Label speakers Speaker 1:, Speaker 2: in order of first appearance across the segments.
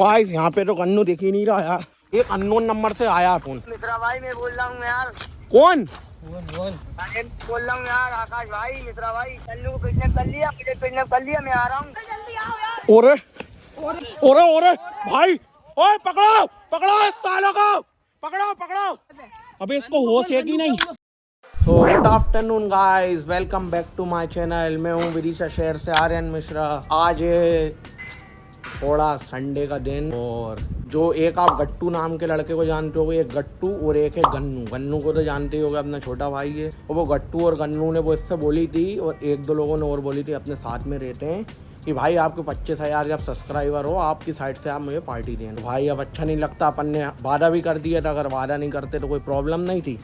Speaker 1: भाई यहाँ पे तो गन्नू दिख ही नहीं रहा यार। एक अननोन नंबर से आया फोन।
Speaker 2: मित्रा भाई मैं बोल रहा हूँ यार।
Speaker 1: कौन?
Speaker 2: अरे बोल रहा हूँ यार आकाश भाई, मित्रा भाई। कल्लू को किडनैप कर लिया, मुझे किडनैप कर लिया, मैं आ रहा हूँ।
Speaker 1: ओरे ओरे ओरे भाई, ओए पकड़ो पकड़ो इस सालों को, पकड़ो पकड़ो। अबे इसको होश है कि नहीं? So good afternoon guys, welcome back to my channel. मैं हूँ विदिशा शहर से आर्यन मिश्रा। आज है थोड़ा संडे का दिन और जो एक आप गट्टू नाम के लड़के को जानते हो, एक गट्टू और एक है गन्नू। गन्नू को तो जानते ही होगे, अपना छोटा भाई है। और वो गट्टू और गन्नू ने वो इससे बोली थी और एक दो लोगों ने और बोली थी, अपने साथ में रहते हैं कि भाई आपके 25,000 जब सब्सक्राइबर हो आपकी साइड से आप मुझे पार्टी दें। तो भाई अब अच्छा नहीं लगता, अपन ने वादा भी कर दिया था, अगर वादा नहीं करते तो कोई प्रॉब्लम नहीं थी।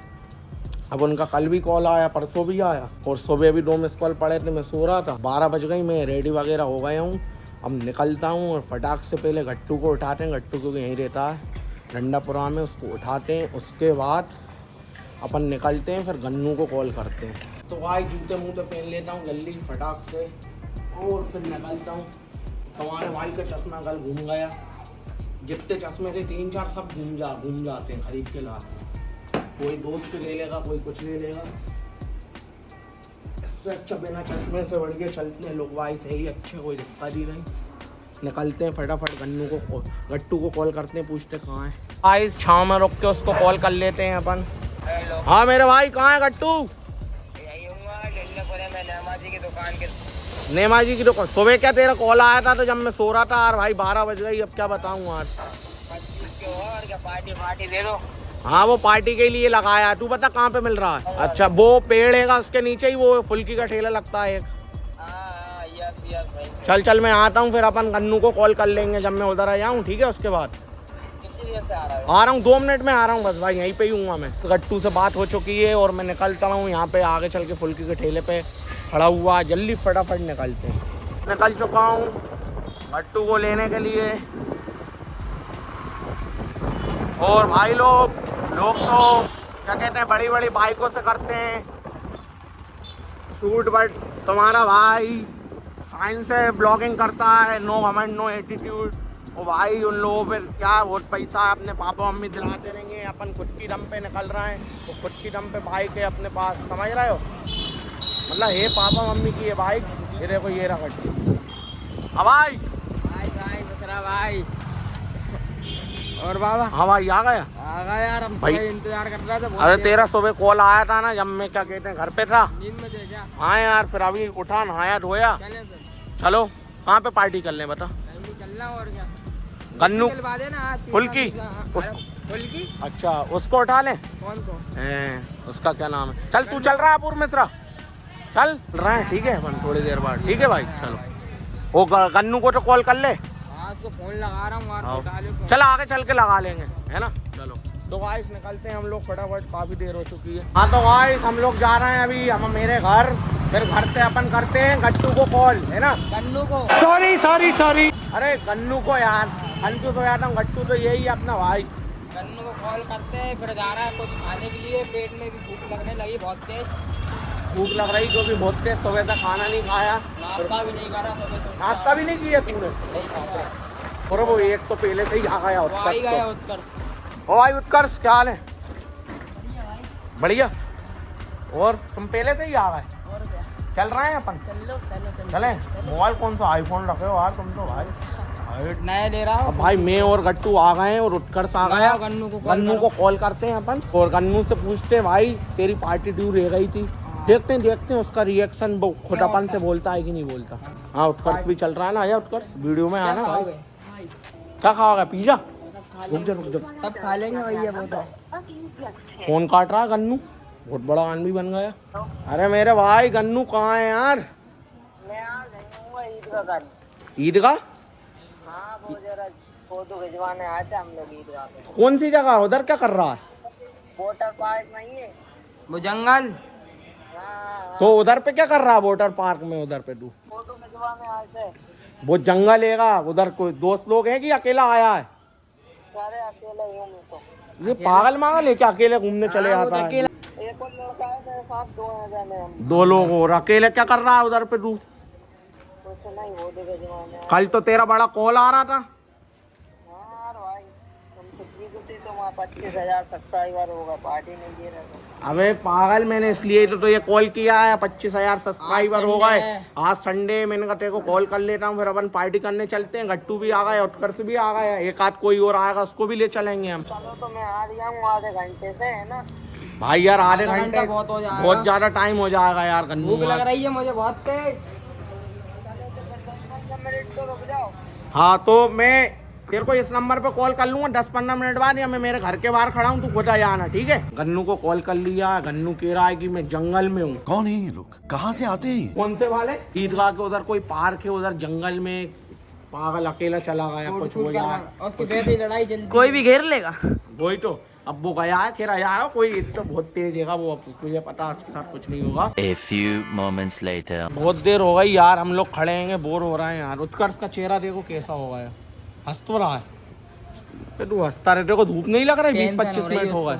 Speaker 1: अब उनका कल भी कॉल आया, परसों भी आया और सुबह भी 2 मिस कॉल पड़े थे। मैं सो रहा था, 12 बज गई, मैं रेडी वगैरह हो गया हूँ। अब निकलता हूँ और फटाक से पहले गट्टू को उठाते हैं। गट्टू को यहीं रहता है डंडापुरा में, उसको उठाते हैं। उसके बाद अपन निकलते हैं, फिर गन्नू को कॉल करते हैं। तो भाई जूते मुँह तो पहन लेता हूँ जल्दी फटाक से और फिर निकलता हूँ। तुम्हारे भाई का चश्मा कल घूम गया, जितने चश्मे थे 3-4 सब घूम जाते हैं खरीद के ला। कोई दोस्त ले लेगा, कोई कुछ ले लेगा। इससे अच्छा बिना चश्मे से बढ़ के चलते हैं लोग भाई, सही अच्छे, कोई दिक्कत ही नहीं। निकलते हैं फटाफट, गट्टू को कॉल करते हैं, पूछते कहाँ है। भाई छाँव में रुक के उसको कॉल कर लेते हैं अपन। हाँ मेरे भाई, कहाँ है गट्टू? नेमा जी की दुकान। सुबह क्या तेरा कॉल आया था तो जब मैं सो रहा था यार भाई, 12 बज गई। अब क्या बताऊँ यार।
Speaker 2: पार्टी दे दो।
Speaker 1: हाँ वो पार्टी के लिए लगाया। तू बता कहाँ पे मिल रहा है? अच्छा वो पेड़ है उसके नीचे ही वो फुल्की का ठेला लगता है एक। चल चल मैं आता हूँ, फिर अपन गन्नू को कॉल कर लेंगे जब मैं उधर आ जाऊँ, ठीक है? उसके बाद आ रहा हूँ, 2 मिनट में आ रहा हूँ बस भाई, यहीं पे ही हूँ मैं। गट्टू से बात हो चुकी है और मैं निकलता हूँ। यहाँ पे आगे चल के फुल्की के ठेले पे खड़ा हुआ, जल्दी फटाफट निकलते हैं। निकल चुका हूँ गट्टू को लेने के लिए। और भाई लोग तो क्या कहते हैं, बड़ी बड़ी बाइकों से करते हैं शूट, बट तुम्हारा भाई साइंस से ब्लॉगिंग करता है, नो घमंड नो एटीट्यूड। और भाई उन लोगों पे क्या बहुत पैसा है, अपने पापा मम्मी दिलाते रहेंगे। अपन खुद की दम पे निकल रहे हैं, तो खुद की दम पे बाइक है अपने पास, समझ रहे हो? मतलब ये पापा मम्मी की है बाइक। ये देखो ये रहा गट्टू। हाँ भाई
Speaker 2: भाई और बाबा।
Speaker 1: हाँ भाई आ गया
Speaker 2: यार, हम
Speaker 1: भाई
Speaker 2: इंतजार कर रहे थे।
Speaker 1: अरे तेरा सुबह कॉल आया था ना, जब मैं क्या कहते हैं घर पे था।
Speaker 2: नींद में थे क्या?
Speaker 1: हाँ यार, फिर अभी उठा, नहाया धोया। चलो कहाँ पे पार्टी कर लें बता?
Speaker 2: चलना और क्या?
Speaker 1: गन्नू फुल्की
Speaker 2: फुल्की।
Speaker 1: अच्छा उसको उठा लें।
Speaker 2: कौन को?
Speaker 1: उसका क्या नाम है? चल तू चल रहा है अपूर्व मिश्रा, चल रहा है, ठीक है? अपन थोड़ी देर बाद, ठीक है भाई? चलो वो गन्नू को तो कॉल कर ले।
Speaker 2: तो फोन लगा रहा हूँ,
Speaker 1: चल आगे चल के लगा लेंगे, है ना? चलो तो गाइस निकलते हैं हम लोग फटाफट, काफी देर हो चुकी है। हाँ तो गाइस हम लोग जा रहे हैं अभी हम मेरे घर, फिर घर से अपन करते हैं गट्टू को कॉल, है ना?
Speaker 2: गन्नू को?
Speaker 1: सॉरी अरे गन्नू को यार, गन्नू तो यार, गट्टू तो यही है अपना भाई।
Speaker 2: गन्नू को कॉल करते हैं, फिर जा रहा है कुछ खाने के लिए। पेट में भी भूख लगने लगी, बहुत तेज
Speaker 1: भूख लग रही, क्योंकि बहुत तेज सुबह तक खाना नहीं खाया,
Speaker 2: नाश्ता भी नहीं करा।
Speaker 1: नाश्ता भी नहीं किया तूने? और वो एक तो पहले से ही आ गया उत्कर्ष। ओ भाई उत्कर्ष, क्या हाल है? बढ़िया। और तुम पहले से ही आ गए? चल रहे हैं अपन? चले। मोबाइल कौन सा आईफोन रखे हो यार तुम तो भाई,
Speaker 2: नया ले रहा हूँ।
Speaker 1: भाई मैं और गट्टू आ गए हैं और उत्कर्ष आ गया। गन्नू को कॉल करते हैं अपन और गन्नू से पूछते हैं भाई तेरी पार्टी ड्यू रह गई थी। देखते हैं उसका रिएक्शन, वो खुदापन से बोलता है कि नहीं बोलता। हाँ उत्कर्ष भी चल रहा है ना, आया उत्कर्ष वीडियो में आना भाई। क्या खाओगे? पिज्जा? रुक जा
Speaker 2: सब खा लेंगे भैया। वो तो
Speaker 1: फोन काट रहा है गन्नू, बहुत बड़ा आदमी बन गया। अरे मेरे भाई गन्नू कहाँ है यार? ईदगाह?
Speaker 2: हाँ वो जरा फोटो खिंचवाने आए थे हम लोग ईदगाह पे।
Speaker 1: कौन सी जगह? उधर क्या कर रहा है?
Speaker 2: वाटर पार्क नहीं है वो जंगल?
Speaker 1: तो उधर पे क्या कर रहा है वाटर पार्क में? उधर पे तू
Speaker 2: फोटो खिंचवाने आए थे।
Speaker 1: वो जंगल है उधर, कोई दोस्त लोग हैं कि अकेला आया है?
Speaker 2: अरे अकेला ही हूँ मैं तो।
Speaker 1: ये पागल मागल है क्या, अकेले घूमने चले जाता है?
Speaker 2: एक और लड़का है मेरे साथ, 2 हैं जाने हम।
Speaker 1: 2 लोग और अकेले क्या कर रहा है उधर पे तू?
Speaker 2: कुछ नहीं, फोटो खिंचवाने।
Speaker 1: कल तो तेरा बड़ा कॉल आ रहा था।
Speaker 2: कुछ तो वहाँ 25,000 सब्सक्राइबर होगा, पार्टी नहीं दे रहा।
Speaker 1: अबे पागल, मैंने इसलिए तो ये कॉल किया है, 25,000 सब्सक्राइबर हो गए आज संडे। मैंने कहा तेरे को कॉल कर लेता हूँ, फिर अपन पार्टी करने चलते हैं। गट्टू भी आ गया, उत्कर्ष भी आ गया, एक आध कोई और आएगा उसको भी ले चलेंगे हम।
Speaker 2: चलो तो मैं आ रहा हूँ आधे घंटे से, है ना?
Speaker 1: भाई यार आधे घंटे
Speaker 3: बहुत
Speaker 1: बहुत ज्यादा टाइम हो जाएगा यार। गन्नू
Speaker 3: भूख लग रही है मुझे बहुत तेज।
Speaker 2: 15 मिनट तो रुक जाओ।
Speaker 1: हाँ तो मैं तेरे को इस नंबर पे कॉल कर लूंगा 10-15 मिनट बाद, या मैं मेरे घर के बाहर खड़ा हूँ, तू खुद आ जाना, ठीक है? गन्नू को कॉल कर लिया, गन्नू कह रहा है कि मैं जंगल में हूँ।
Speaker 4: कौन है ये लोग, कहाँ से आते हैं?
Speaker 1: कौन से वाले? ईदगाह के उधर कोई पार्क है, उधर जंगल में पागल अकेला चला गया, कुछ हो जाए,
Speaker 3: उसकी वैसे ही लड़ाई चल
Speaker 5: कोई भी घेर लेगा।
Speaker 1: वही तो। अब वो गया है, कह रहा है कोई तो बहुत तेज है वो, तुझे पता उसके साथ कुछ नहीं होगा।
Speaker 6: A few moments later.
Speaker 1: बहुत देर हो गई यार, हम लोग खड़े हैं, बोर हो रहे हैं यार। उत्कर्ष का चेहरा देखो कैसा हो गया, हंस तो रहा है। तू हंसता रहे, तेरे को धूप नहीं लग रहा है? 20-25 मिनट हो गए।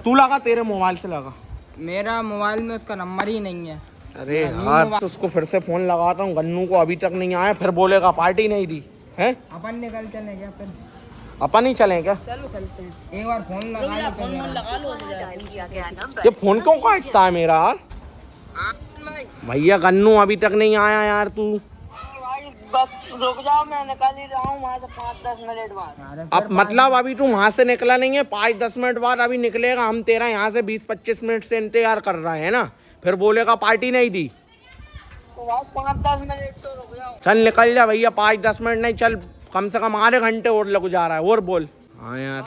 Speaker 1: तू लगा, तेरे मोबाइल से लगा।
Speaker 3: मेरा मोबाइल में उसका नंबर ही नहीं है।
Speaker 1: अरे यार तो उसको फिर से फोन लगाता हूँ, गन्नू को अभी तक नहीं आया, फिर बोलेगा पार्टी नहीं दी है।
Speaker 3: अपन निकल चले क्या फिर?
Speaker 1: अपन ही चलें क्या?
Speaker 5: चलो चलते हैं।
Speaker 3: एक बार फोन लगा लो,
Speaker 5: फोन लगा लो।
Speaker 1: ये फोन क्यों काटता है मेरा यार? भैया गन्नू अभी तक नहीं आया यार। तू
Speaker 2: भाई बस रुक जाओ, मैं निकल ही रहा हूँ वहाँ से 5-10 मिनट बाद।
Speaker 1: अब मतलब अभी तू वहां से निकला नहीं है, 5-10 मिनट बाद अभी निकलेगा। हम तेरा यहाँ से 20-25 मिनट से इंतजार कर रहे हैं ना, फिर बोलेगा पार्टी नहीं दी।
Speaker 2: तो भाई 5-10 मिनट तो रुक जाओ।
Speaker 1: चल निकल जा भैया, 5-10 मिनट नहीं, चल कम से कम आधे घंटे और लग जा रहा है। और बोल। हाँ यार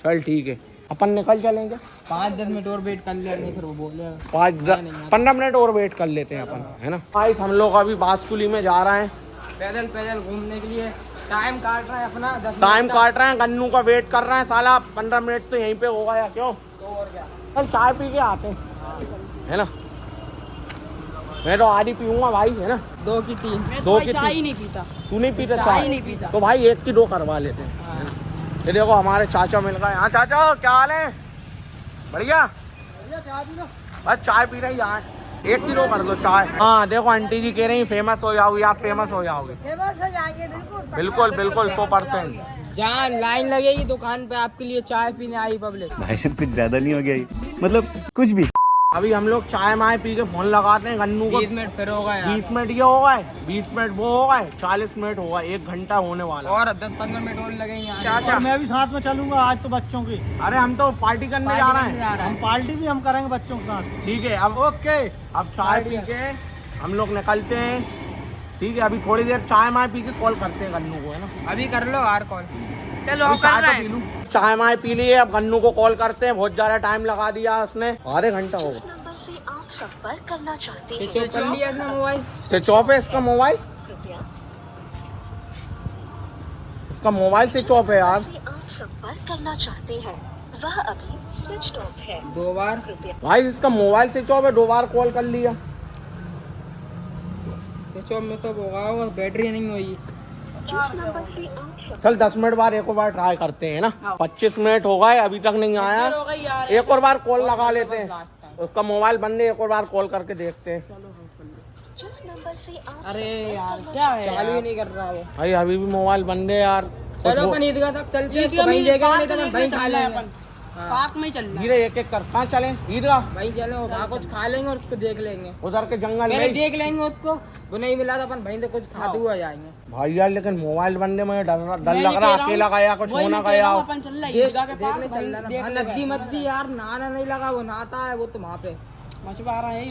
Speaker 1: चल ठीक है, अपन निकल चलेंगे।
Speaker 3: 5-10 मिनट और वेट कर लिया, नहीं फिर वो बोले
Speaker 1: 15 मिनट और वेट कर लेते हैं अपन, है ना? भाई हम लोग अभी बांसकुली में जा रहे हैं
Speaker 3: पैदल पैदल घूमने के लिए। टाइम काट रहा है अपना, 10
Speaker 1: टाइम काट रहे हैं, गन्नू का वेट कर रहे हैं। साला 15 मिनट तो यहीं पे होगा या क्यों?
Speaker 3: तो और क्या।
Speaker 1: चल चाय पी के आते हैं, है ना? मैं तो आधी पीऊंगा भाई, है ना?
Speaker 3: 2 की 3।
Speaker 5: मैं
Speaker 1: दो
Speaker 5: तो
Speaker 1: की
Speaker 5: भाई चाय
Speaker 1: तीन।
Speaker 5: ही नहीं पीता।
Speaker 1: तू नहीं पीता
Speaker 5: चाय
Speaker 1: चाय?
Speaker 5: नहीं पीता।
Speaker 1: तो भाई 1 की 2 करवा लेते हैं, है ना? ये देखो हमारे चाचा मिल गए। हाँ चाचा क्या हाल है? बढ़िया। बस चाय पी रही यहाँ, 1 की 2 कर दो चाय। हाँ देखो आंटी जी कह रही फेमस हो जाओगी आप, फेमस हो जाओगे।
Speaker 5: फेमस हो जाएंगे बिल्कुल।
Speaker 1: बिल्कुल बिल्कुल 100%।
Speaker 3: जहाँ लाइन लगेगी दुकान पे आपके लिए चाय पीने आई पब्लिक।
Speaker 4: भाई साहब कुछ ज्यादा नहीं हो गया ये? मतलब कुछ भी।
Speaker 1: अभी हम लोग चाय माय पी के फोन लगाते हैं गन्नू को।
Speaker 3: 20 मिनट फिर होगा यार।
Speaker 1: 20 मिनट ये हो गए, 20 मिनट वो हो गए, 40 मिनट हो गए, 1 घंटा होने वाला।
Speaker 3: और 10-15 मिनट और लगेंगे।
Speaker 1: चाचा
Speaker 7: मैं भी साथ में चलूंगा आज तो बच्चों की।
Speaker 1: अरे हम तो पार्टी करने जा रहे हैं।
Speaker 7: हम पार्टी भी हम करेंगे बच्चों के साथ।
Speaker 1: ठीक है अब ओके, अब चाय पी के हम लोग निकलते हैं। ठीक है अभी थोड़ी देर चाय माय पी के कॉल करते हैं गन्नू को, है ना?
Speaker 3: अभी कर लो यार कॉल।
Speaker 5: चलो
Speaker 1: अभी
Speaker 5: कर
Speaker 1: चाय
Speaker 5: रहे
Speaker 1: तो पी
Speaker 5: हैं।
Speaker 1: लूं। चाय माय पी लिए, अब गन्नू को कॉल करते हैं। बहुत ज्यादा टाइम लगा दिया उसने, आधे घंटा हो गया।
Speaker 8: संपर्क करना चाहते हैं।
Speaker 3: स्विच कर लिया इसने मोबाइल।
Speaker 1: स्विच ऑफ है इसका मोबाइल, इसका मोबाइल स्विच ऑफ है यार।
Speaker 8: आप संपर्क करना चाहते हैं वह अभी स्विच ऑफ है।
Speaker 3: 2 बार
Speaker 1: भाई इसका मोबाइल स्विच ऑफ है, 2 बार कॉल कर लिया।
Speaker 3: स्विच ऑफ में सब होगा, बैटरी नहीं हुई।
Speaker 1: चल 10 मिनट बाद एक और बार ट्राई करते हैं ना। 25 मिनट हो गए अभी तक नहीं आया, एक और बार कॉल लगा लेते हैं। उसका मोबाइल बंद है, एक और बार कॉल करके देखते हैं।
Speaker 3: अरे यार क्या है, चालू ही नहीं कर रहा वो।
Speaker 1: भाई अभी भी मोबाइल बंद है यार।
Speaker 3: चलो अपन ईदगाह तक चलते हैं, वहीं देखेंगे, नहीं तो वहीं खा लेंगे।
Speaker 5: पार्क में ही चल रहा है।
Speaker 1: धीरे एक एक कर, कहाँ चले? ईदगाह
Speaker 3: वहीं चलो, वहाँ कुछ खा लेंगे और उसको देख लेंगे।
Speaker 1: उधर के जंगल
Speaker 3: पहले
Speaker 1: में
Speaker 3: देख लेंगे उसको, वो नहीं मिला तो अपन वहीं से कुछ खाते हुए जाएंगे।
Speaker 1: भाई यार लेकिन मोबाइल बंद है, मुझे डर लग रहा है, अकेला गया कुछ होना गया।
Speaker 5: अपन चल रहा है ईदगाह के पार्क।
Speaker 3: देखने चल रहा है नदी मद्दी यार, नहाना नहीं लगा, वो नहाता है वो तो वहाँ पे
Speaker 5: मछुआरा है ही।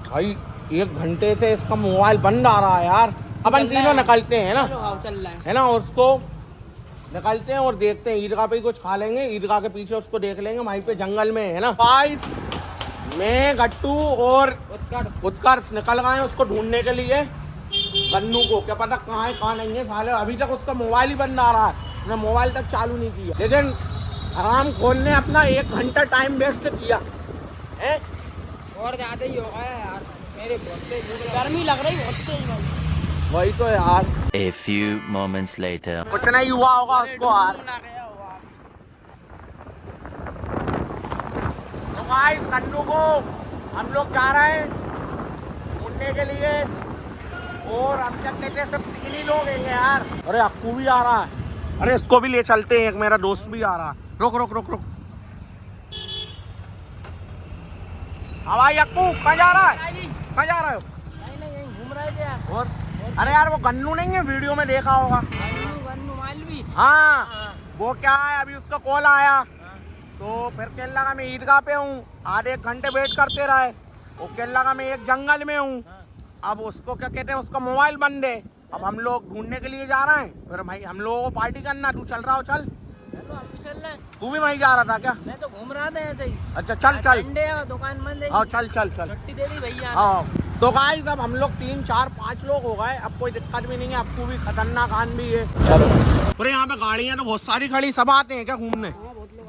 Speaker 1: भाई 1 घंटे से इसका मोबाइल बंद आ रहा है यार। अपन तीनों निकलते हैं ना,
Speaker 5: चल रहा है।
Speaker 1: है ना? और उसको निकलते हैं और देखते हैं, ईदगाह पे ही कुछ खा लेंगे, ईदगाह के पीछे उसको देख लेंगे, वहीं पे जंगल में, है ना? गाइस मैं गट्टू और उत्कर्ष निकल गए उसको ढूंढने के लिए, गन्नू को। क्या पता कहाँ है कहाँ नहीं है, साले अभी तक उसका मोबाइल ही बंद आ रहा है, उसने मोबाइल तक चालू नहीं किया। लेकिन आराम खोल ने अपना 1 घंटा टाइम वेस्ट किया है।
Speaker 3: और ज्यादा ही होगा यार, मेरे बहुत
Speaker 5: गर्मी लग रही बहुत तेज भाई।
Speaker 1: वही तो यार।
Speaker 6: A few moments later.
Speaker 1: कुछ नहीं हुआ होगा उसको यार। तो गाइस गन्नू को हम लोग जा रहे हैं ढूंढने के लिए, और हम चलते थे सिर्फ 3 ही लोग हैं यार। अरे अक्कू भी आ रहा है, अरे इसको भी ले चलते हैं, एक मेरा दोस्त भी आ रहा है। रुक रुक रुक रुक। हाँ भाई अक्कू, कहाँ जा रहा है? कहाँ जा रहे हो?
Speaker 3: नहीं घूम रहे थे यार।
Speaker 1: और अरे यार वो गन्नू नहीं है, वीडियो में देखा होगा।
Speaker 3: गन्नू मालवी।
Speaker 1: हाँ वो क्या है, अभी उसका कॉल आया तो फिर कहने लगा मैं ईदगाह पे हूँ, आधे एक घंटे वेट करते रहे। वो कहने लगा मैं एक जंगल में हूँ। अब उसको क्या कहते हैं, उसका मोबाइल बंद है। अब हम लोग ढूंढने के लिए जा रहे हैं। फिर भाई हम लोगों को पार्टी करना, तू चल रहा हो? चल।
Speaker 3: हम भी चल रहे हैं।
Speaker 1: तू भी वहीं जा रहा था क्या?
Speaker 3: मैं तो घूम रहा था ऐसे ही।
Speaker 1: अच्छा चल चल।
Speaker 3: संडे है, दुकान बंद है।
Speaker 1: हाँ चल चल चल।
Speaker 3: छुट्टी दे दी भैया।
Speaker 1: हाँ तो गाइस अब हम लोग 3 4 5 लोग हो गए। अब कोई दिक्कत भी नहीं है, आपको भी खतरनाक आन भी है। चलो। अरे यहाँ पे गाड़ियाँ तो बहुत सारी खड़ी, सब आते हैं क्या घूमने?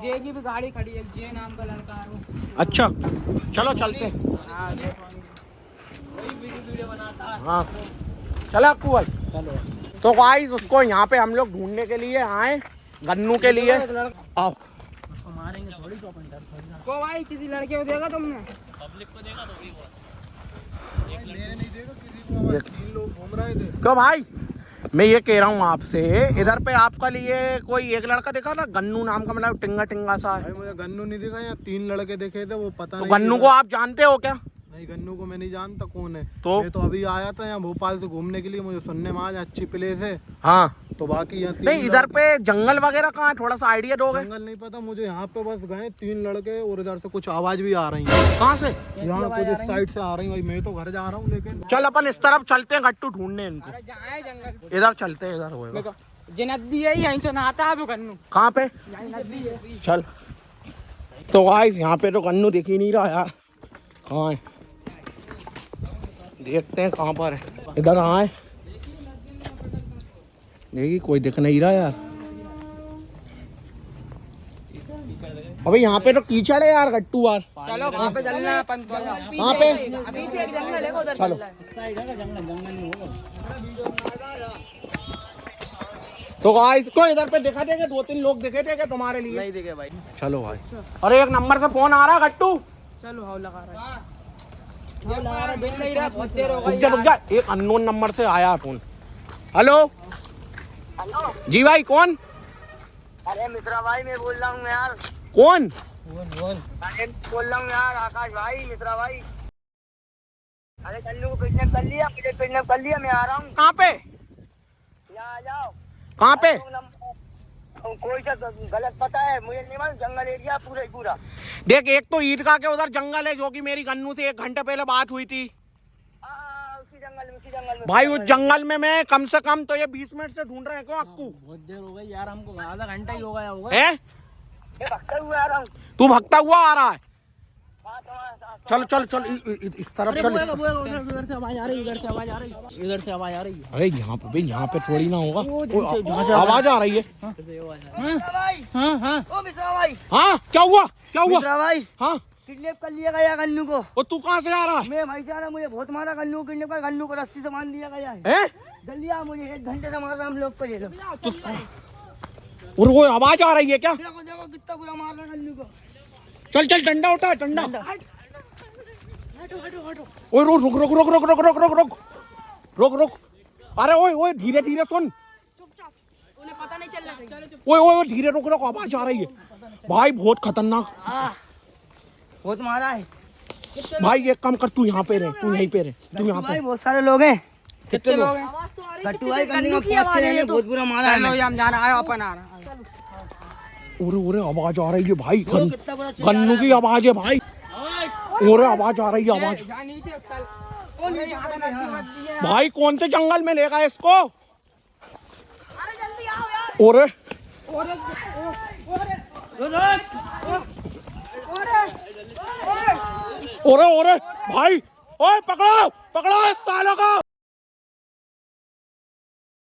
Speaker 3: जे की भी गाड़ी खड़ी है, जे नाम का लड़का है वो।
Speaker 1: अच्छा चलो चलते हैं।
Speaker 3: हाँ वही वीडियो बनाता है।
Speaker 1: हाँ चलो अक्कू भाई चलो। तो गाइस उसको यहाँ पे हम लोग ढूंढने के लिए आए, गन्नू के लिए। आओ।
Speaker 3: मारेंगे थोड़ी तो अपन डर को भाई, किसी लड़के को देखा तुमने? पब्लिक को देखा तो भी
Speaker 1: क्यों भाई, मैं ये कह रहा हूँ आपसे, इधर पे आपका लिए कोई एक लड़का देखा ना गन्नू नाम का, मतलब टिंगा टिंगा सा है।
Speaker 7: मुझे गन्नू नहीं दिखा, यहाँ 3 लड़के देखे थे, वो पता
Speaker 1: तो
Speaker 7: नहीं।
Speaker 1: गन्नू को आप जानते हो क्या?
Speaker 7: नहीं, गन्नू को मैं नहीं जानता कौन है।
Speaker 1: तो
Speaker 7: मैं तो अभी आया था यहाँ भोपाल से घूमने के लिए, मुझे सुनने में आज अच्छी प्लेस है।
Speaker 1: हाँ
Speaker 7: तो बाकी यहाँ
Speaker 1: नहीं, इधर पे जंगल वगैरह कहाँ है, थोड़ा सा आइडिया दोगे?
Speaker 7: जंगल नहीं पता मुझे, यहाँ पे बस गए 3 लड़के और इधर से कुछ आवाज भी आ रही है।
Speaker 1: कहाँ से?
Speaker 7: यहाँ कुछ इस साइड से आ रही है। मैं तो घर जा रहा हूँ, लेकिन
Speaker 1: चल अपन इस तरफ चलते हैं, गट्टू ढूंढने इनको।
Speaker 3: अरे जहाँ है जंगल,
Speaker 1: इधर चलते हैं, इधर होएगा।
Speaker 3: जे नदी है यहीं तो नहाता है वो गन्नू।
Speaker 1: कहाँ पे?
Speaker 3: नदी है।
Speaker 1: चल। तो गाइस यहाँ पे तो गन्नू दिख ही नहीं रहा यार, कहाँ है? देखते हैं कहाँ पर है। इधर आए, देखिए कोई दिख नहीं रहा यार। अबे यहाँ पे तो कीचड़ है यार गट्टू यार।
Speaker 3: चलो वहाँ पे चलना है अपन।
Speaker 1: कहाँ पे?
Speaker 5: पीछे एक जंगल है, उधर
Speaker 1: चलो।
Speaker 5: चल रहा है।
Speaker 1: तो गाइस को इधर पे दिखा देगा, 2-3 लोग दिखे थे क्या तुम्हारे लिए?
Speaker 3: नहीं देखे भाई।
Speaker 1: चलो भाई। अरे एक नंबर से फोन आ रहा है गट्टू।
Speaker 3: चलो हाउ लगा रहा है, ये लगा रहा बिल नहीं रहा, बहुत देर हो
Speaker 1: रुक
Speaker 3: गई।
Speaker 1: जा रुक जा, एक अननोन नंबर से आया फोन। हेलो जी भाई, कौन?
Speaker 2: अरे मित्रा भाई मैं बोल रहा हूँ यार।
Speaker 1: कौन?
Speaker 2: अरे बोल रहा हूँ यार, आकाश भाई, मित्रा भाई। अरे कल्लू को किडनैप कर लिया, मुझे किडनैप कर लिया, मैं आ रहा हूँ।
Speaker 1: कहाँ पे?
Speaker 2: यहाँ आ जाओ।
Speaker 1: कहाँ पे?
Speaker 2: कोई सा गलत पता है, मुझे नहीं मालूम, जंगल एरिया पूरा ही पूरा।
Speaker 1: देख, एक तो ईदगाह के उधर जंगल है, जो कि मेरी गन्नू से 1 घंटे पहले बात हुई थी।
Speaker 2: उसी जंगल में
Speaker 1: भाई उस जंगल में मैं कम से कम तो ये 20 मिनट से ढूंढ रहे हैं। क्यों अक्कू?
Speaker 3: बहुत देर हो गई यार, हमको आधा घंटा ही हो गया होगा।
Speaker 1: है?
Speaker 2: मैं भगता हुआ आ रहा हूँ।
Speaker 1: तू भगता हुआ आ रहा है?
Speaker 2: हाँ, तुम्हारा-
Speaker 1: चल चल चल इस तरफ चल।
Speaker 3: उधर से आवाज आ रही, उधर से आवाज आ रही, इधर से आवाज आ रही है।
Speaker 1: अरे यहाँ पे भाई, यहाँ पे थोड़ी ना होगा, आवाज आ रही है।
Speaker 3: हाँ हाँ
Speaker 2: ओ मिश्रा भाई,
Speaker 1: हाँ क्या हुआ, क्या हुआ?
Speaker 2: मिश्रा भाई
Speaker 1: हाँ
Speaker 2: किडनैप कर लिया गया गन्नू को।
Speaker 1: और तू कहाँ से आ रहा है?
Speaker 2: मैं भाई से आ रहा, मुझे बहुत मारा गन्नू को, किडनैप कर गन्नू को रस्सी से बांध दिया गया है।
Speaker 1: हैं?
Speaker 2: गलिया मुझे 1 घंटे से मार रहा हम लोग को, ये लोग।
Speaker 1: और वो आवाज आ रही है क्या?
Speaker 2: देखो देखो कितना बुरा मार रहा गन्नू को।
Speaker 1: चल चल, डंडा उठा, डंडा। ओए रुक रुक रुक रुक रुक रुक रुक रुक रुक रुक रुक। अरे ओए ओए, धीरे धीरे सुन।
Speaker 5: उन्हें पता नहीं चल रहा।
Speaker 1: ओए ओए धीरे रुक रुक, आवाज आ रही है भाई, बहुत खतरनाक।
Speaker 2: बहुत मारा है
Speaker 1: भाई एक काम कर, तू यहाँ पे रहे, तू यहीं पे रहे, तू यहाँ पे।
Speaker 2: भाई, बहुत सारे लोग हैं।
Speaker 1: कितने लोग?
Speaker 5: आवाज तो आ रही
Speaker 2: कट्टू भाई गन्नू
Speaker 5: गन्नू
Speaker 2: को
Speaker 5: की
Speaker 2: बहुत
Speaker 5: आवाज है ये तो।
Speaker 2: बहुत बुरा मारा है।
Speaker 3: चलो हम जाना है, अपन आ रहा है।
Speaker 1: ओरे ओरे आवाज आ रही है भाई,
Speaker 2: कितना बुरा चिल्ला
Speaker 1: गन्नू की आवाज है भाई। ओरे आवाज आ रही है, आवाज।
Speaker 3: यहाँ नीचे चल।
Speaker 1: भाई कौन से जंगल में ले गए इसको?
Speaker 5: अरे जल्दी आओ यार।
Speaker 1: ओरे ओरे ओरे भाई, ओए पकड़ो पकड़ो इस सालों को।